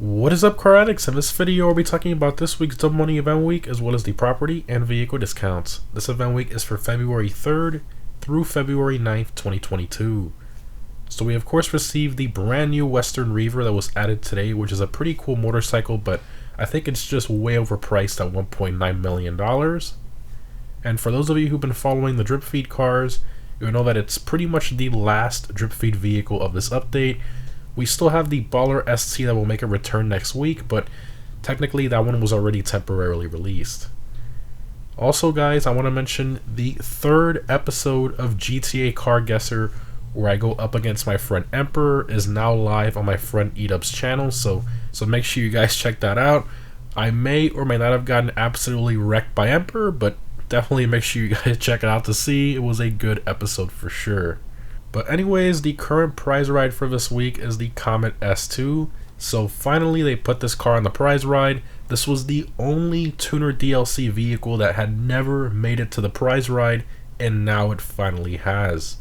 What is up, car addicts? In this video, we'll be talking about this week's Double Money Event Week as well as the property and vehicle discounts. This event week is for February 3rd through February 9th, 2022. So we of course received the brand new Western Reaver that was added today, which is a pretty cool motorcycle, but I think it's just way overpriced at $1.9 million. And for those of you who've been following the drip feed cars, you'll know that it's pretty much the last drip feed vehicle of this update. We still have the Baller ST that will make a return next week, but technically that one was already temporarily released. Also guys, I want to mention the third episode of GTA Car Guesser, where I go up against my friend Emperor, is now live on my friend Edub's channel, so make sure you guys check that out. I may or may not have gotten absolutely wrecked by Emperor, but definitely make sure you guys check it out to see. It was a good episode for sure. But anyways, the current prize ride for this week is the Comet S2. So finally they put this car on the prize ride. This was the only tuner DLC vehicle that had never made it to the prize ride, and now it finally has.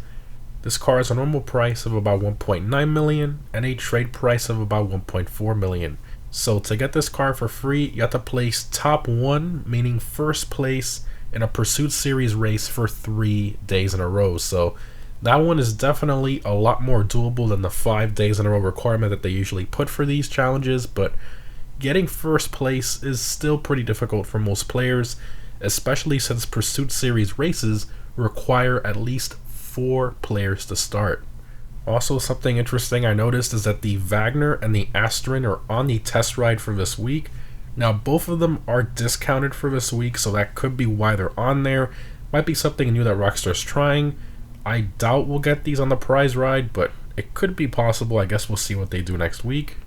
This car has a normal price of about $1.9 million and a trade price of about $1.4 million. So to get this car for free, you have to place top 1, meaning first place, in a Pursuit Series race for 3 days in a row. So that one is definitely a lot more doable than the 5 days in a row requirement that they usually put for these challenges, but getting first place is still pretty difficult for most players, especially since Pursuit Series races require at least 4 players to start. Also, something interesting I noticed is that the Wagner and the Astron are on the test ride for this week. Now both of them are discounted for this week, so that could be why they're on there. Might be something new that Rockstar's trying. I doubt we'll get these on the prize ride, but it could be possible. I guess we'll see what they do next week.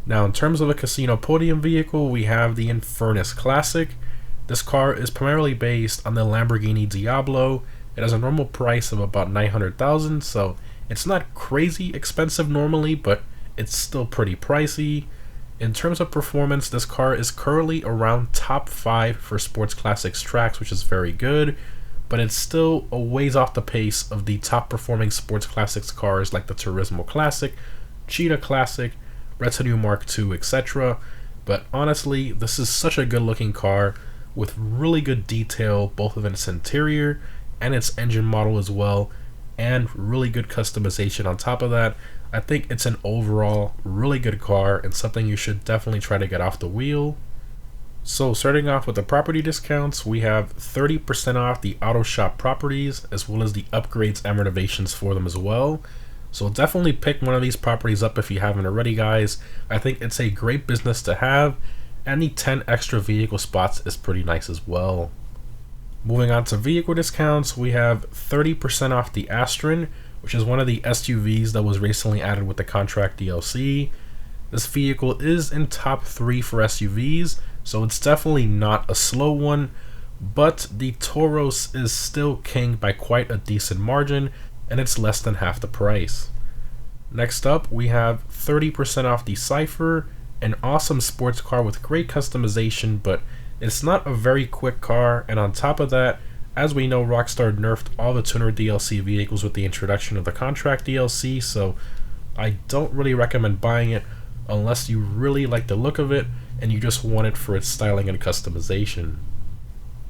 Now in terms of a casino podium vehicle, we have the Infernus Classic. This car is primarily based on the Lamborghini Diablo. It has a normal price of about $900,000, so it's not crazy expensive normally, but it's still pretty pricey. In terms of performance, this car is currently around top 5 for Sports Classics tracks, which is very good, but it's still a ways off the pace of the top performing Sports Classics cars like the Turismo Classic, Cheetah Classic, Retinue Mark II, etc. But honestly, this is such a good looking car with really good detail, both of its interior and its engine model as well, and really good customization on top of that. I think it's an overall really good car and something you should definitely try to get off the wheel. So starting off with the property discounts, we have 30% off the auto shop properties as well as the upgrades and renovations for them as well. So definitely pick one of these properties up if you haven't already, guys. I think it's a great business to have, and the 10 extra vehicle spots is pretty nice as well. Moving on to vehicle discounts, we have 30% off the Astron, which is one of the SUVs that was recently added with the contract DLC. This vehicle is in top 3 for SUVs, so it's definitely not a slow one, but the Tauros is still king by quite a decent margin, and it's less than half the price. Next up, we have 30% off the Cipher, an awesome sports car with great customization, but it's not a very quick car, and on top of that, as we know, Rockstar nerfed all the tuner DLC vehicles with the introduction of the contract DLC, so I don't really recommend buying it unless you really like the look of it and you just want it for its styling and customization.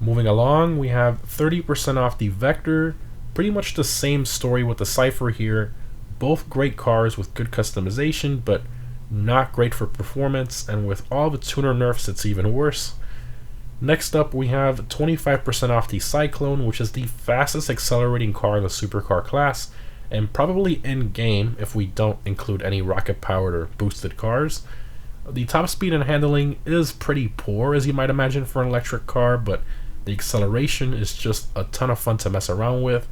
Moving along, we have 30% off the Vector. Pretty much the same story with the Cipher here. Both great cars with good customization, but not great for performance, and with all the tuner nerfs it's even worse. Next up, we have 25% off the Cyclone, which is the fastest accelerating car in the supercar class, and probably in game if we don't include any rocket powered or boosted cars. The top speed and handling is pretty poor, as you might imagine, for an electric car, but the acceleration is just a ton of fun to mess around with.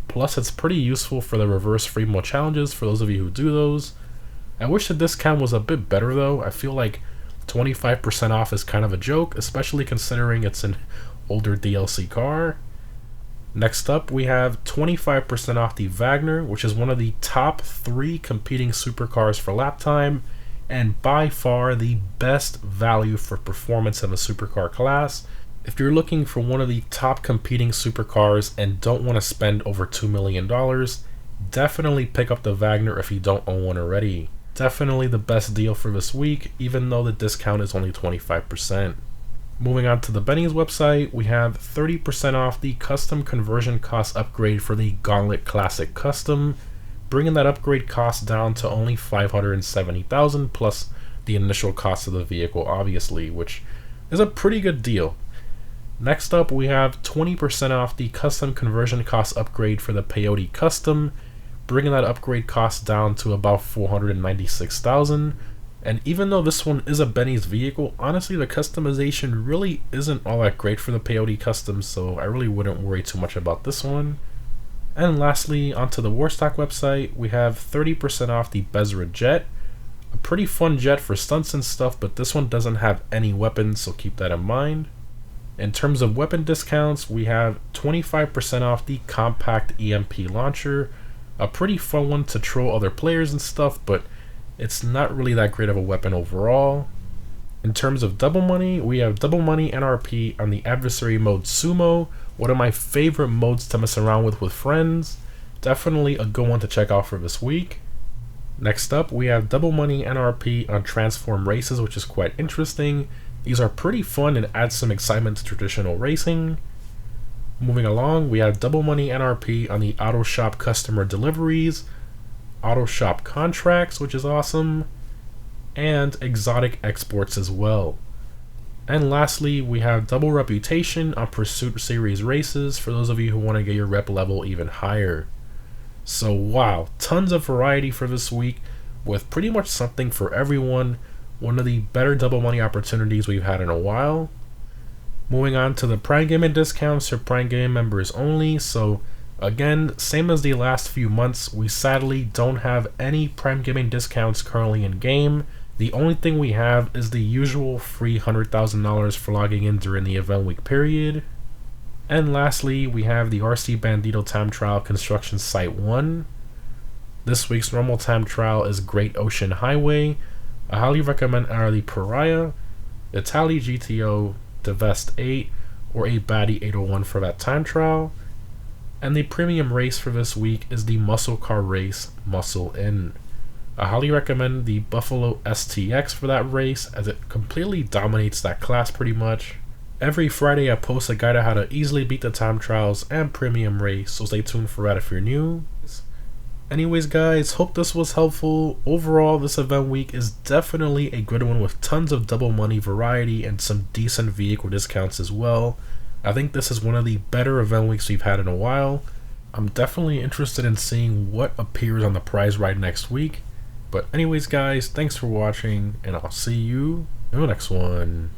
Plus, it's pretty useful for the reverse free mode challenges for those of you who do those. I wish the discount was a bit better though. I feel like 25% off is kind of a joke, especially considering it's an older DLC car. Next up, we have 25% off the Wagner, which is one of the top 3 competing supercars for lap time, and by far the best value for performance in the supercar class. If you're looking for one of the top competing supercars and don't want to spend over $2 million, definitely pick up the Wagner if you don't own one already. Definitely the best deal for this week, even though the discount is only 25%. Moving on to the Benny's website, we have 30% off the custom conversion cost upgrade for the Gauntlet Classic Custom, bringing that upgrade cost down to only $570,000 plus the initial cost of the vehicle, obviously, which is a pretty good deal. Next up, we have 20% off the custom conversion cost upgrade for the Peyote Custom, bringing that upgrade cost down to about $496,000. And even though this one is a Benny's vehicle, honestly the customization really isn't all that great for the Peyote Custom, so I really wouldn't worry too much about this one. And lastly, onto the Warstock website, we have 30% off the Bezra Jet. A pretty fun jet for stunts and stuff, but this one doesn't have any weapons, so keep that in mind. In terms of weapon discounts, we have 25% off the Compact EMP Launcher. A pretty fun one to troll other players and stuff, but it's not really that great of a weapon overall. In terms of double money, we have double money NRP on the adversary mode Sumo, one of my favorite modes to mess around with friends. Definitely a good one to check out for this week. Next up, we have double money NRP on transform races, which is quite interesting. These are pretty fun and add some excitement to traditional racing. Moving along, we have double money NRP on the auto shop customer deliveries, auto shop contracts, which is awesome, and exotic exports as well. And lastly, we have double reputation on Pursuit Series races for those of you who want to get your rep level even higher. So wow, tons of variety for this week with pretty much something for everyone. One of the better double money opportunities we've had in a while. Moving on to the Prime Gaming discounts for Prime Gaming members only. So again, same as the last few months, we sadly don't have any Prime Gaming discounts currently in game. The only thing we have is the usual free $100,000 for logging in during the event week period. And lastly, we have the RC Bandito Time Trial Construction Site 1. This week's normal time trial is Great Ocean Highway. I highly recommend either the Pariah, Italy GTO, Devest 8, or a Baddie 801 for that time trial. And the premium race for this week is the muscle car race, Muscle In. I highly recommend the Buffalo STX for that race, as it completely dominates that class pretty much. Every Friday I post a guide on how to easily beat the time trials and premium race, so stay tuned for that if you're new. Anyways guys, hope this was helpful. Overall, this event week is definitely a good one with tons of double money variety and some decent vehicle discounts as well. I think this is one of the better event weeks we've had in a while. I'm definitely interested in seeing what appears on the prize ride next week. But anyways guys, thanks for watching, and I'll see you in the next one.